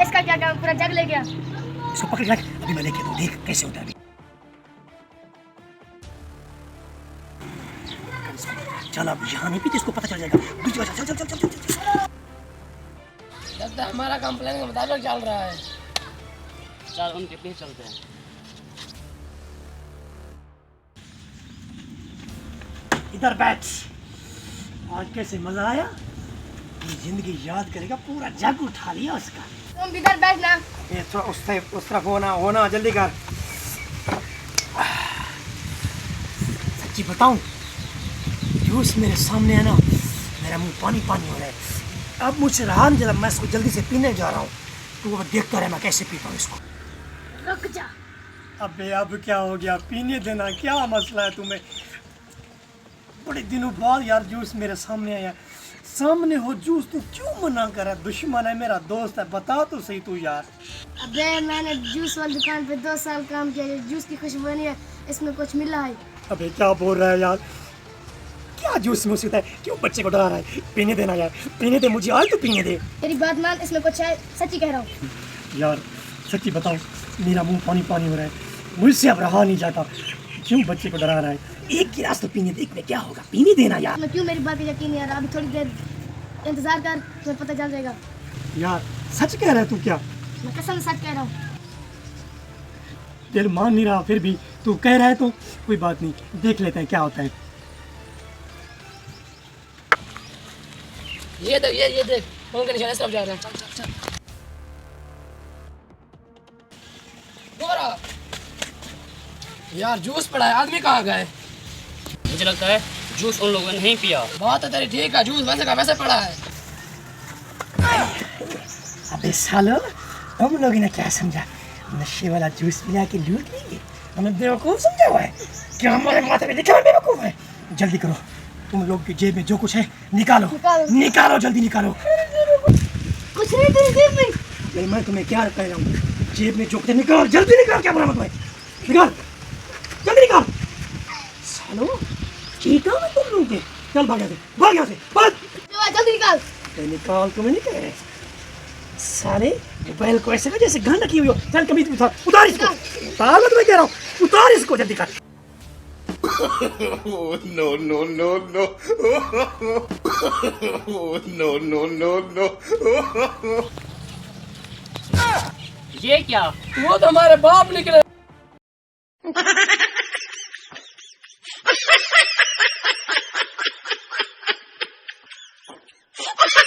इसका क्या काम, पूरा जग ले गया। इसको पकड़ रख, अभी मैं लेके तो देख कैसे होता है। चल अब यहाँ नहीं पीते, इसको पता चल जाएगा। चल चल चल चल चल चल। लगता है हमारा काम प्लान के मुताबिक चल रहा है। चल उनके पीछे चलते हैं। इधर बैठ। आज कैसे मजा आया? जिंदगी याद करेगा, पूरा जग उठा लिया उसका। तुम इधर बैठना। ये थोड़ा उस तरफ होना जल्दी कर। सच्ची बताऊं, जूस मेरे सामने है ना, मेरा मुंह पानी पानी हो रहा है। अब मुझसे रहा नहीं, मैं इसको जल्दी से पीने जा रहा हूँ। तू अब देखता रहे मैं कैसे पीता हूँ इसको। रुक जा। अबे अब क्या हो गया? पीने देना, क्या मसला है तुम्हें? बड़े दिनों बाद यार जूस मेरे सामने आया। सामने हो जूस, तू क्यों मना कर रहा है? दुश्मन है मेरा दोस्त है, बता तो सही तू यार। अबे मैंने जूस वाली दुकान पे 2 साल काम किया, जूस की खुशबू नहीं है, इसमें कुछ मिला है। अबे क्या बोल रहा है यार? क्या जूस में होता है? क्यों बच्चे को डरा रहा है? पीने देना यार, पीने दे मुझे, आज तो पीने दे। तेरी बात मान, इसमें कुछ है, सच्ची कह रहा हूँ। यार सच्ची बताओ, मेरा मुंह पानी पानी हो रहा है, मुझसे अब रहा नहीं जाता। क्यों बच्चे को डरा रहा है? एक गिलास तो पीने दे, में क्या होगा? पीने देना यार। मैं क्यों, मेरी बात पे यकीन नहीं आ रहा? अभी थोड़ी देर इंतजार कर, तुम्हें पता चल जाएगा। यार सच कह रहा है तू? क्या मैं कसम सच कह रहा हूँ। दिल मान नहीं रहा, फिर भी तू कह रहा है तो कोई बात नहीं, देख लेते हैं क्या होता है। ये देख फोन के निशान इस तरफ जा रहे हैं। चल चल चल। गोरा यार जूस पड़ा है, आदमी कहाँ गए? मुझे लगता है जूस उन लोगों ने नहीं पिया। बात है तेरी ठीक है, जूस वैसे का वैसे पड़ा है। अबे सालो, हम लोगों ने क्या समझा? नशे वाला जूस पिला के लूट लेंगे? हमें बेवकूफ समझा हुआ है क्या? हमारे माथे में लिखा है बेवकूफ है। जल्दी करो, तुम लोग की जेब में जो कुछ है निकालो, निकालो जल्दी निकालो। कुछ नहीं तेरी जेब में। नहीं, मैं तुम्हें क्या कह रहा हूँ, जेब में जो कुछ है निकाल, जल्दी निकाल। क्या बोला मैं तुम्हें? निकाल जल्दी निकाल। सालो चीटा मैं तुम लोग के। चल भाग यहाँ से, भाग यहाँ से, भाग जल्दी निकाल। निकाल। तुम्हें नहीं कह रहे साले, मोबाइल को ऐसे ना जैसे गन रखी हुई हो। चल कभी उतार इसको, उतार, मैं तुम्हें कह रहा हूँ उतार इसको जल्दी कर। Oh, no, no, no, no. Oh, no, no, no, no. ये क्या? वो तो हमारे बाप निकले। Ha ha ha!